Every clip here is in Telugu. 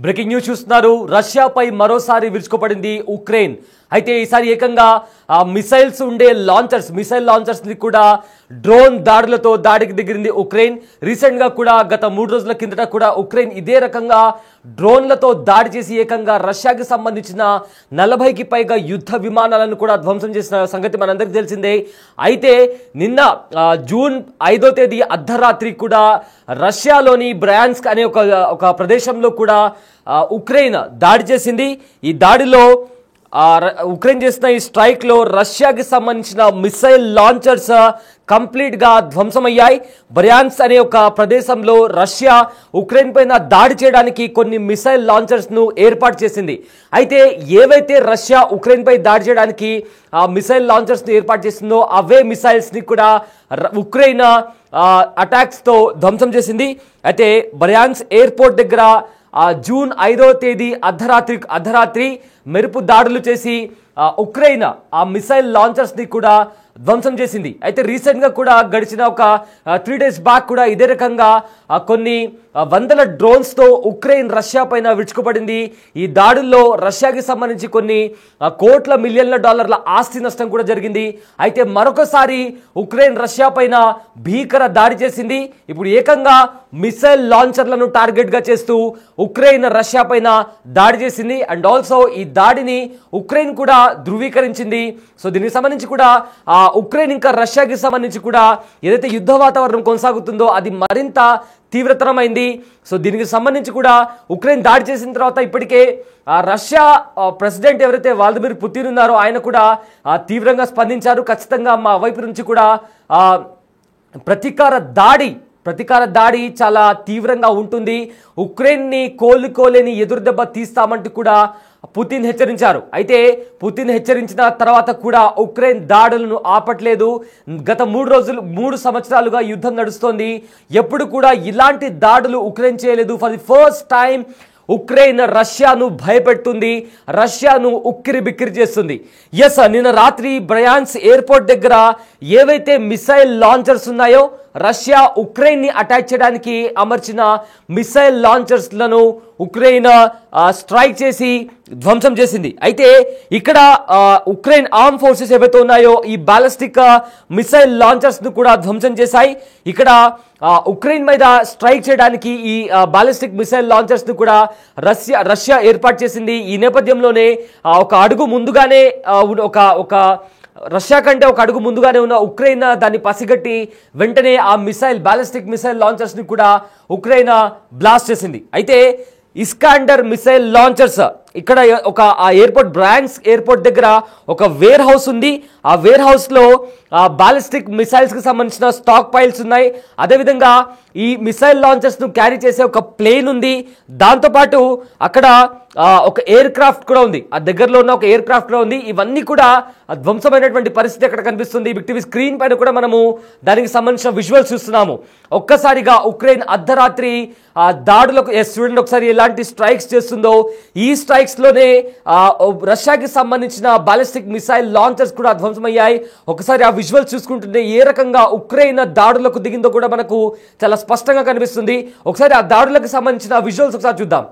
బ్రేకింగ్ న్యూస్ చూస్తున్నారు. రష్యాపై మరోసారి విరుచుకుపడింది ఉక్రెయిన్. అయితే ఈసారి ఏకంగా మిసైల్స్ ఉండే మిసైల్ లాంచర్స్ ని కూడా డ్రోన్ దాడులతో దాడికి దిగింది ఉక్రెయిన్. రీసెంట్ గా కూడా గత 3 రోజుల కిందట కూడా ఉక్రెయిన్ ఇదే రకంగా డ్రోన్లతో దాడి చేసి ఏకంగా రష్యాకి సంబంధించిన 40కి పైగా యుద్ధ విమానాలను కూడా ధ్వంసం చేసిన సంగతి మనందరికీ తెలిసిందే. అయితే నిన్న జూన్ 5వ తేదీ అర్ధరాత్రి కూడా రష్యాలోని బ్రయాన్స్క్ అనే ఒక ప్రదేశంలో కూడా ఉక్రెయిన్ దాడి చేసింది. ఈ దాడిలో ఉక్రెయిన్ చేసిన ఈ స్ట్రైక్ లో రష్యాకి సంబంధించిన మిసైల్ లాంచర్స్ కంప్లీట్ గా ధ్వంసమయ్యాయి. బ్రయాన్స్క్ అనే ఒక ప్రదేశంలో రష్యా ఉక్రెయిన్ పైన దాడి చేయడానికి కొన్ని మిసైల్ లాంచర్స్ ను ఏర్పాటు చేసింది. అయితే ఏవైతే రష్యా ఉక్రెయిన్ పై దాడి చేయడానికి ఆ మిసైల్ లాంచర్స్ ను ఏర్పాటు చేసిందో అవే మిసైల్స్ ని కూడా ఉక్రెయిన్ అటాక్స్ తో ధ్వంసం చేసింది. అయితే బ్రయాన్స్క్ ఎయిర్పోర్ట్ దగ్గర జూన్ 5వ తేదీ అర్ధరాత్రి మెరుపు దాడులు చేసి ఉక్రెయిన్ ఆ మిసైల్ లాంచర్స్ ని కూడా ధ్వంసం చేసింది. అయితే రీసెంట్ గా కూడా గడిచిన ఒక 3 days బ్యాక్ కూడా ఇదే రకంగా కొన్ని వందల డ్రోన్స్ తో ఉక్రెయిన్ రష్యా పైన విరుచుకుపడింది. ఈ దాడుల్లో రష్యాకి సంబంధించి కొన్ని కోట్ల మిలియన్ల డాలర్ల ఆస్తి నష్టం కూడా జరిగింది. అయితే మరొకసారి ఉక్రెయిన్ రష్యా పైన భీకర దాడి చేసింది. ఇప్పుడు ఏకంగా మిసైల్ లాంచర్లను టార్గెట్ గా చేస్తూ ఉక్రెయిన్ రష్యా పైన దాడి చేసింది. అండ్ ఆల్సో ఈ దాడిని ఉక్రెయిన్ కూడా ధృవీకరించింది. సో దీనికి సంబంధించి కూడా ఉక్రెయిన్ ఇంకా రష్యాకి సంబంధించి కూడా ఏదైతే యుద్ధ వాతావరణం కొనసాగుతుందో అది మరింత తీవ్రతరమైంది. సో దీనికి సంబంధించి కూడా ఉక్రెయిన్ దాడి చేసిన తర్వాత ఇప్పటికే రష్యా ప్రెసిడెంట్ ఎవరైతే వ్లాదిమిర్ పుతిన్ ఉన్నారో ఆయన కూడా తీవ్రంగా స్పందించారు. ఖచ్చితంగా మా వైపు నుంచి కూడా ప్రతీకార దాడి చాలా తీవ్రంగా ఉంటుంది, ఉక్రెయిన్ని కోలుకోలేని ఎదురుదెబ్బ తీస్తామంటూ కూడా పుతిన్ హెచ్చరించారు. అయితే పుతిన్ హెచ్చరించిన తర్వాత కూడా ఉక్రెయిన్ దాడులను ఆపట్లేదు. గత 3 సంవత్సరాలుగా యుద్ధం నడుస్తోంది. ఎప్పుడు కూడా ఇలాంటి దాడులు ఉక్రెయిన్ చేయలేదు. For the first time Ukraine రష్యాను భయపెడుతుంది, రష్యాను ఉక్కిరి బిక్కిరి చేస్తుంది. నిన్న రాత్రి బ్రయాన్స్క్ ఎయిర్పోర్ట్ దగ్గర ఏవైతే మిసైల్ లాంచర్స్ ఉన్నాయో రష్యా ఉక్రెయిన్ ని అటాక్ చేయడానికి అమర్చిన మిసైల్ లాంచర్స్ లను ఉక్రెయిన్ స్ట్రైక్ చేసి ధ్వంసం చేసింది. అయితే ఇక్కడ ఉక్రెయిన్ ఆర్మ్ ఫోర్సెస్ ఏవైతే ఉన్నాయో ఈ బాలిస్టిక్ మిసైల్ లాంచర్స్ ను కూడా ధ్వంసం చేశాయి. ఇక్కడ ఉక్రెయిన్ మీద స్ట్రైక్ చేయడానికి ఈ బాలిస్టిక్ మిసైల్ లాంచర్స్ ను కూడా రష్యా ఏర్పాటు చేసింది. ఈ నేపథ్యంలోనే ఒక అడుగు ముందుగానే ఒక రష్యా కంటే ఒక అడుగు ముందుగానే ఉన్న ఉక్రెయిన్ దాన్ని పసిగట్టి వెంటనే ఆ బాలిస్టిక్ మిసైల్ లాంచర్స్ ని కూడా ఉక్రెయిన్ బ్లాస్ట్ చేసింది. అయితే ఇస్కాండర్ మిసైల్ లాంచర్స్ ఇక్కడ ఆ ఎయిర్పోర్ట్ బ్రయాన్స్క్ ఎయిర్పోర్ట్ దగ్గర ఒక వేర్ హౌస్ ఉంది. ఆ వేర్ హౌస్ లో బాలిస్టిక్ మిసైల్స్ కి సంబంధించిన స్టాక్ పైల్స్ ఉన్నాయి. అదేవిధంగా ఈ మిసైల్ లాంచర్స్ ను క్యారీ చేసే ఒక ప్లేన్ ఉంది. దాంతోపాటు అక్కడ ఒక ఎయిర్ క్రాఫ్ట్ కూడా ఉంది. ఆ దగ్గరలో ఉన్న ఒక ఎయిర్ క్రాఫ్ట్ కూడా ఉంది. ఇవన్నీ కూడా ధ్వంసమైనటువంటి పరిస్థితి అక్కడ కనిపిస్తుంది. బిగ్ టీవీ స్క్రీన్ పైన కూడా మనము దానికి సంబంధించిన విజువల్స్ చూస్తున్నాము. ఒక్కసారిగా ఉక్రెయిన్ అర్ధరాత్రి దాడులకు చూడండి ఒకసారి ఎలాంటి స్ట్రైక్స్ చేస్తుందో. ఈ స్ట్రైక్స్ లోనే రష్యాకి సంబంధించిన బాలిస్టిక్ మిసైల్ లాంచర్స్ కూడా ధ్వంసమయ్యాయి. ఒకసారి ఆ విజువల్స్ చూసుకుంటుంటే ఏ రకంగా ఉక్రెయిన్ దాడులకు దిగిందో కూడా మనకు చాలా స్పష్టంగా కనిపిస్తుంది. ఒకసారి ఆ దాడులకు సంబంధించిన విజువల్స్ ఒకసారి చూద్దాం.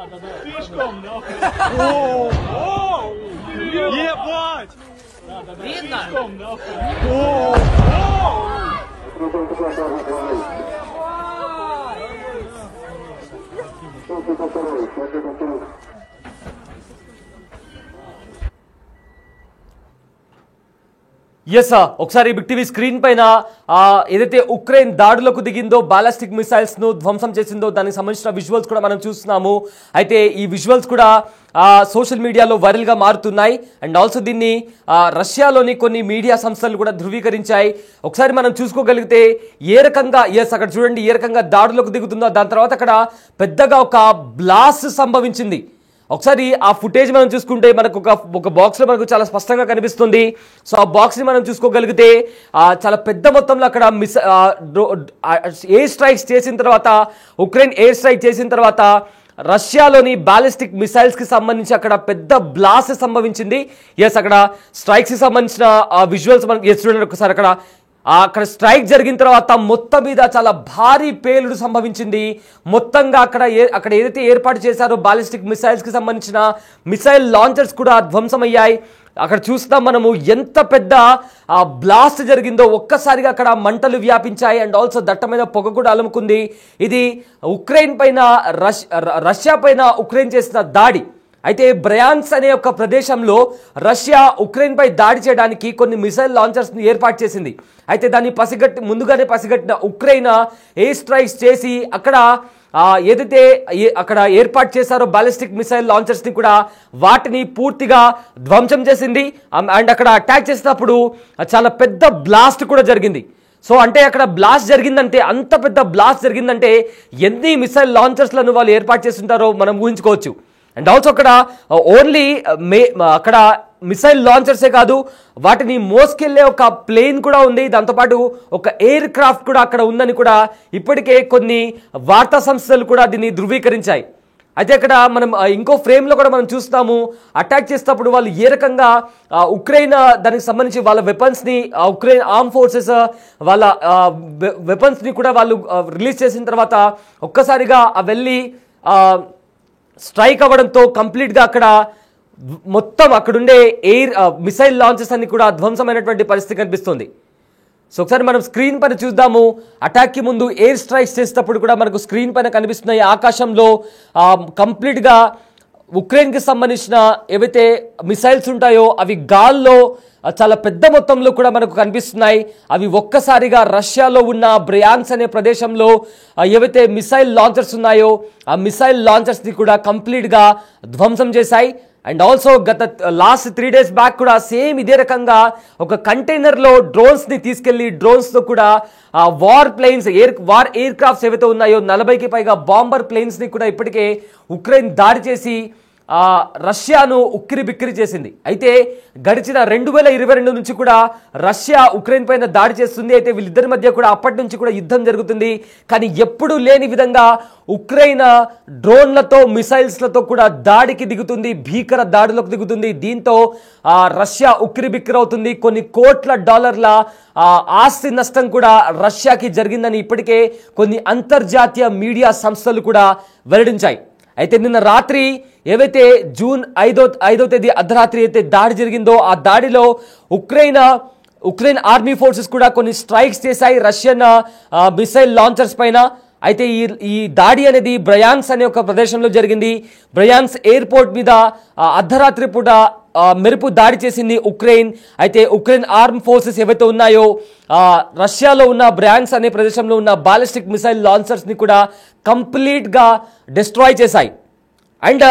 Слишком, да? О! Ебать! Видно? Слишком, да? ఎస్ ఒకసారి బిగ్ టీవీ స్క్రీన్ పైన ఏదైతే ఉక్రెయిన్ దాడులకు దిగిందో బాలిస్టిక్ మిసైల్స్ ను ధ్వంసం చేసిందో దానికి సంబంధించిన విజువల్స్ కూడా మనం చూస్తున్నాము. అయితే ఈ విజువల్స్ కూడా సోషల్ మీడియాలో వైరల్ గా మారుతున్నాయి. అండ్ ఆల్సో దీన్ని రష్యాలోని కొన్ని మీడియా సంస్థలు కూడా ధృవీకరించాయి. ఒకసారి మనం చూసుకోగలిగితే ఏ రకంగా అక్కడ చూడండి ఏ రకంగా దాడులకు దిగుతుందో, దాని తర్వాత అక్కడ పెద్దగా ఒక బ్లాస్ట్ సంభవించింది. ఒకసారి ఆ ఫుటేజ్ మనం చూసుకుంటే మనకు ఒక బాక్స్ లో మనకు చాలా స్పష్టంగా కనిపిస్తుంది. సో ఆ బాక్స్ ని మనం చూసుకోగలిగితే చాలా పెద్ద మొత్తంలో అక్కడ ఎయిర్ స్ట్రైక్స్ చేసిన తర్వాత, ఉక్రెయిన్ ఎయిర్ స్ట్రైక్ చేసిన తర్వాత రష్యాలోని బాలిస్టిక్ మిసైల్స్ కి సంబంధించి అక్కడ పెద్ద బ్లాస్ట్ సంభవించింది. అక్కడ స్ట్రైక్స్ కి సంబంధించిన విజువల్స్ మనం చూడండి ఒకసారి. అక్కడ స్ట్రైక్ జరిగిన తర్వాత మొత్తం మీద చాలా భారీ పేలుడు సంభవించింది. మొత్తంగా అక్కడ ఏదైతే ఏర్పాటు చేశారో బాలిస్టిక్ మిసైల్స్ కి సంబంధించిన మిసైల్ లాంచర్స్ కూడా ధ్వంసమయ్యాయి. అక్కడ చూస్తాం మనము ఎంత పెద్ద బ్లాస్ట్ జరిగిందో. ఒక్కసారిగా అక్కడ మంటలు వ్యాపించాయి. అండ్ ఆల్సో దట్టమైన పొగ కూడా అలుముకుంది. ఇది ఉక్రెయిన్ పైన రష్యా పైన ఉక్రెయిన్ చేసిన దాడి. అయితే బ్రయాన్స్ అనే ఒక ప్రదేశంలో రష్యా ఉక్రెయిన్ పై దాడి చేయడానికి కొన్ని మిసైల్ లాంచర్స్ ని ఏర్పాటు చేసింది. అయితే దాన్ని ముందుగానే పసిగట్టిన ఉక్రెయిన్ ఎయిర్ స్ట్రైక్స్ చేసి అక్కడ ఏదైతే అక్కడ ఏర్పాటు చేశారో బాలిస్టిక్ మిసైల్ లాంచర్స్ ని కూడా వాటిని పూర్తిగా ధ్వంసం చేసింది. అండ్ అక్కడ అటాక్ చేసినప్పుడు చాలా పెద్ద బ్లాస్ట్ కూడా జరిగింది. సో అంటే అక్కడ బ్లాస్ట్ జరిగిందంటే, అంత పెద్ద బ్లాస్ట్ జరిగిందంటే ఎన్ని మిసైల్ లాంచర్స్లను వాళ్ళు ఏర్పాటు చేస్తుంటారో మనం ఊహించుకోవచ్చు. అండ్ ఆల్సో అక్కడ ఓన్లీ అక్కడ మిసైల్ లాంచర్సే కాదు, వాటిని మోసుకెళ్లే ఒక ప్లేన్ కూడా ఉంది. దాంతోపాటు ఒక ఎయిర్ క్రాఫ్ట్ కూడా అక్కడ ఉందని కూడా ఇప్పటికే కొన్ని వార్తా సంస్థలు కూడా దీన్ని ధృవీకరించాయి. అయితే అక్కడ మనం ఇంకో ఫ్రేమ్లో కూడా మనం చూస్తాము, అటాక్ చేసేటప్పుడు వాళ్ళు ఏ రకంగా ఉక్రెయిన్ దానికి సంబంధించి వాళ్ళ వెపన్స్ని, ఉక్రెయిన్ ఆర్మ్ ఫోర్సెస్ వాళ్ళ వెపన్స్ని కూడా వాళ్ళు రిలీజ్ చేసిన తర్వాత ఒక్కసారిగా వెళ్ళి స్ట్రైక్ అవ్వడంతో కంప్లీట్గా అక్కడ మొత్తం అక్కడుండే ఎయిర్ మిసైల్ లాంచెస్ అన్ని కూడా ధ్వంసమైనటువంటి పరిస్థితి కనిపిస్తుంది. సో ఒకసారి మనం స్క్రీన్ పైన చూద్దాము. అటాక్కి ముందు ఎయిర్ స్ట్రైక్స్ చేసేటప్పుడు కూడా మనకు స్క్రీన్ పైన కనిపిస్తున్నాయి. ఆకాశంలో కంప్లీట్గా ఉక్రెయిన్కి సంబంధించిన ఏవైతే మిసైల్స్ ఉంటాయో అవి గాల్లో చాలా పెద్ద మొత్తంలో కూడా మనకు కనిపిస్తున్నాయి. అవి ఒక్కసారిగా రష్యాలో ఉన్న బ్రయాన్స్ అనే ప్రదేశంలో ఏవైతే మిసైల్ లాంచర్స్ ఉన్నాయో ఆ మిసైల్ లాంచర్స్ని కూడా కంప్లీట్గా ధ్వంసం చేశాయి. And also last 3 days back కూడా సేమ్ ఇదే రకంగా ఒక కంటైనర్లో డ్రోన్స్ని తీసుకెళ్లి డ్రోన్స్తో కూడా war planes war aircrafts ఏవైతే ఉన్నాయో 40కి పైగా బాంబర్ ప్లేన్స్ని కూడా ఇప్పటికే ఉక్రెయిన్ దాడి చేసి రష్యాను ఉక్కిరి బిక్కిరి చేసింది. అయితే గడిచిన 2022 నుంచి కూడా రష్యా ఉక్రెయిన్ పైన దాడి చేస్తుంది. అయితే వీళ్ళిద్దరి మధ్య కూడా అప్పటి నుంచి కూడా యుద్ధం జరుగుతుంది. కానీ ఎప్పుడూ లేని విధంగా ఉక్రెయిన్ డ్రోన్లతో మిసైల్స్లతో కూడా దాడికి దిగుతుంది, భీకర దాడులకు దిగుతుంది. దీంతో రష్యా ఉక్కిరి బిక్కిరి అవుతుంది. కొన్ని కోట్ల డాలర్ల ఆస్తి నష్టం కూడా రష్యాకి జరిగిందని ఇప్పటికే కొన్ని అంతర్జాతీయ మీడియా సంస్థలు కూడా వెల్లడించాయి. అయితే నిన్న రాత్రి ఏవైతే జూన్ 5వ తేదీ అర్ధరాత్రి అయితే దాడి జరిగిందో ఆ దాడిలో ఉక్రెయిన్ ఆర్మీ ఫోర్సెస్ కూడా కొన్ని స్ట్రైక్స్ చేశాయి రష్యన్ మిసైల్ లాంచర్స్ పైన. అయితే ఈ దాడి అనేది బ్రయాన్స్ అనే ఒక ప్రదేశంలో జరిగింది. బ్రయాన్స్ ఎయిర్పోర్ట్ మీద అర్ధరాత్రి పూట మెరుపు దాడి చేసింది ఉక్రెయిన్. అయితే ఉక్రెయిన్ ఆర్మ్ ఫోర్సెస్ ఏవైతే ఉన్నాయో రష్యాలో ఉన్న బ్రయాన్స్ అనే ప్రదేశంలో ఉన్న బాలిస్టిక్ మిసైల్ లాంచర్స్ని కూడా కంప్లీట్గా డిస్ట్రాయ్ చేశాయి. అండ్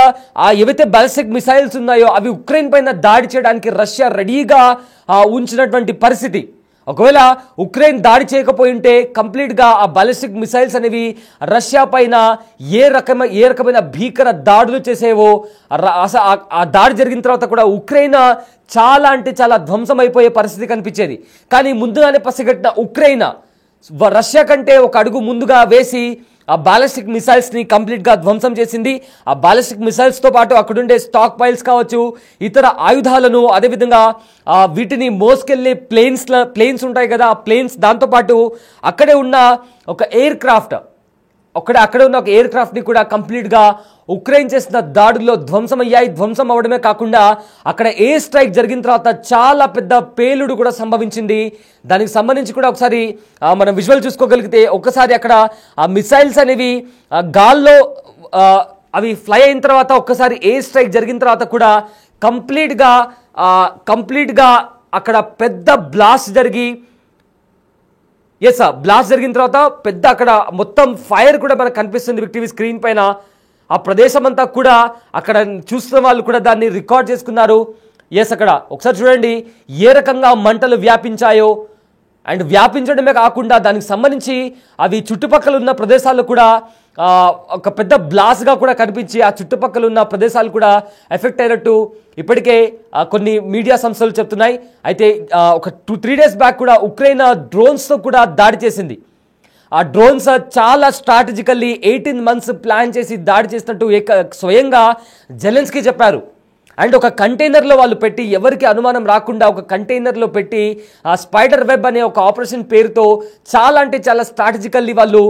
ఏవైతే బాలిస్టిక్ మిసైల్స్ ఉన్నాయో అవి ఉక్రెయిన్ పైన దాడి చేయడానికి రష్యా రెడీగా ఉంచినటువంటి పరిస్థితి. ఒకవేళ ఉక్రెయిన్ దాడి చేయకపోయి ఉంటే కంప్లీట్గా ఆ బాలిస్టిక్ మిసైల్స్ అనేవి రష్యా పైన ఏ రకమైన భీకర దాడులు చేసేవో. ఆ దాడి జరిగిన తర్వాత కూడా ఉక్రెయిన్ చాలా అంటే చాలా ధ్వంసం అయిపోయే పరిస్థితి కనిపించేది. కానీ ముందుగానే పసిగట్టిన ఉక్రెయిన్ రష్యా కంటే ఒక అడుగు ముందుగా వేసి ఆ బాలిస్టిక్ మిసైల్స్ని కంప్లీట్గా ధ్వంసం చేసింది. ఆ బాలిస్టిక్ మిసైల్స్తో పాటు అక్కడుండే స్టాక్ పైల్స్ కావచ్చు, ఇతర ఆయుధాలను, అదేవిధంగా వీటిని మోసుకెళ్లే ప్లేన్స్ ఉంటాయి కదా, ఆ ప్లేన్స్, దాంతోపాటు అక్కడే ఉన్న ఒక ఎయిర్ క్రాఫ్ట్ అక్కడ ఉన్న ఒక ఎయిర్ క్రాఫ్ట్ ని కూడా కంప్లీట్ గా ఉక్రెయిన్ చేసిన దాడుల్లో ధ్వంసం అవడమే కాకుండా అక్కడ ఎయిర్ స్ట్రైక్ జరిగిన తర్వాత చాలా పెద్ద పేలుడు కూడా సంభవించింది. దానికి సంబంధించి కూడా ఒకసారి మనం విజువల్ చూసుకోగలిగితే ఒక్కసారి అక్కడ ఆ మిసైల్స్ అనేవి గాల్లో అవి ఫ్లై అయిన తర్వాత ఒక్కసారి ఎయిర్ స్ట్రైక్ జరిగిన తర్వాత కూడా కంప్లీట్ గా అక్కడ పెద్ద బ్లాస్ట్ జరిగి బ్లాస్ట్ జరిగిన తర్వాత పెద్ద అక్కడ మొత్తం ఫైర్ కూడా మనకు కనిపిస్తుంది టీవీ స్క్రీన్ పైన. ఆ ప్రదేశం అంతా కూడా అక్కడ చూస్తున్న వాళ్ళు కూడా దాన్ని రికార్డ్ చేసుకున్నారు. అక్కడ ఒకసారి చూడండి ఏ రకంగా మంటలు వ్యాపించాయో. అండ్ వ్యాపించడమే కాకుండా దానికి సంబంధించి అవి చుట్టుపక్కల ఉన్న ప్రదేశాల్లో కూడా ఒక పెద్ద బ్లాస్ట్గా కూడా కనిపించి ఆ చుట్టుపక్కల ఉన్న ప్రదేశాలు కూడా ఎఫెక్ట్ అయినట్టు ఇప్పటికే కొన్ని మీడియా సంస్థలు చెప్తున్నాయి. అయితే ఒక 2-3 డేస్ బ్యాక్ కూడా ఉక్రెయిన్ డ్రోన్స్తో కూడా దాడి చేసింది. ఆ డ్రోన్స్ చాలా స్ట్రాటజికల్లీ 18 months ప్లాన్ చేసి దాడి చేసినట్టు స్వయంగా జెలెన్స్కీ చెప్పారు. అండ్ ఒక కంటైనర్లో వాళ్ళు పెట్టి ఎవరికి అనుమానం రాకుండా ఒక కంటైనర్లో పెట్టి ఆ స్పైడర్ వెబ్ అనే ఒక ఆపరేషన్ పేరుతో చాలా అంటే చాలా స్ట్రాటజికల్లీ వాళ్ళు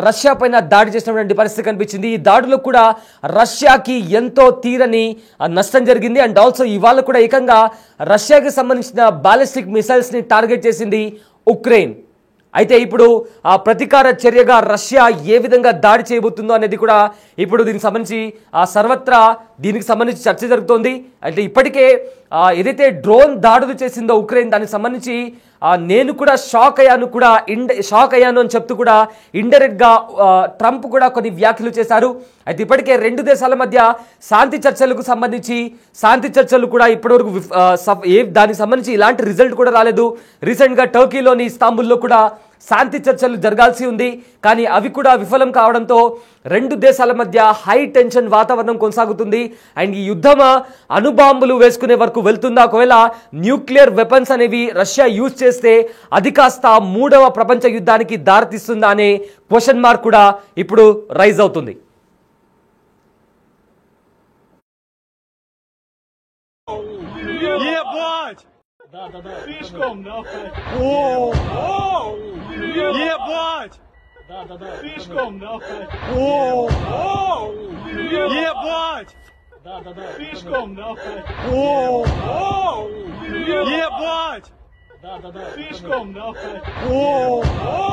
రష్యా పైన దాడి చేసినటువంటి పరిస్థితి కనిపించింది. ఈ దాడిలో కూడా రష్యాకి ఎంతో తీరని నష్టం జరిగింది. అండ్ ఆల్సో ఇవాళ కూడా ఏకంగా రష్యాకి సంబంధించిన బాలిస్టిక్ మిసైల్స్ని టార్గెట్ చేసింది ఉక్రెయిన్. అయితే ఇప్పుడు ఆ ప్రతీకార చర్యగా రష్యా ఏ విధంగా దాడి చేయబోతుందో అనేది కూడా ఇప్పుడు దీనికి సంబంధించి సర్వత్రా దీనికి సంబంధించి చర్చ జరుగుతోంది. అయితే ఇప్పటికే ఏదైతే డ్రోన్ దాడులు చేసిందో ఉక్రెయిన్ దానికి సంబంధించి నేను కూడా షాక్ అయ్యాను అని చెప్తూ కూడా ఇండైరెక్ట్గా ట్రంప్ కూడా కొన్ని వ్యాఖ్యలు చేశారు. అయితే ఇప్పటికే 2 దేశాల మధ్య శాంతి చర్చలు కూడా ఇప్పటివరకు దానికి సంబంధించి ఇలాంటి రిజల్ట్ కూడా రాలేదు. రీసెంట్గా టర్కీలోని ఇస్తాంబుల్లో కూడా శాంతి చర్చలు జరగాల్సి ఉంది. కానీ అవి కూడా విఫలం కావడంతో 2 దేశాల మధ్య హై టెన్షన్ వాతావరణం కొనసాగుతుంది. అండ్ ఈ యుద్ధం అణుబాంబులు వేసుకునే వరకు వెళ్తుందా? ఒకవేళ న్యూక్లియర్ వెపన్స్ అనేవి రష్యా యూజ్ చేస్తే అది కాస్త 3వ ప్రపంచ యుద్ధానికి దారితీస్తుందా అనే క్వశ్చన్ మార్క్ కూడా ఇప్పుడు రైజ్ అవుతుంది. Слишком, давай. О! Ебать! Слишком, давай. О! Ебать! Слишком, давай. О! Ебать! Слишком, давай. О!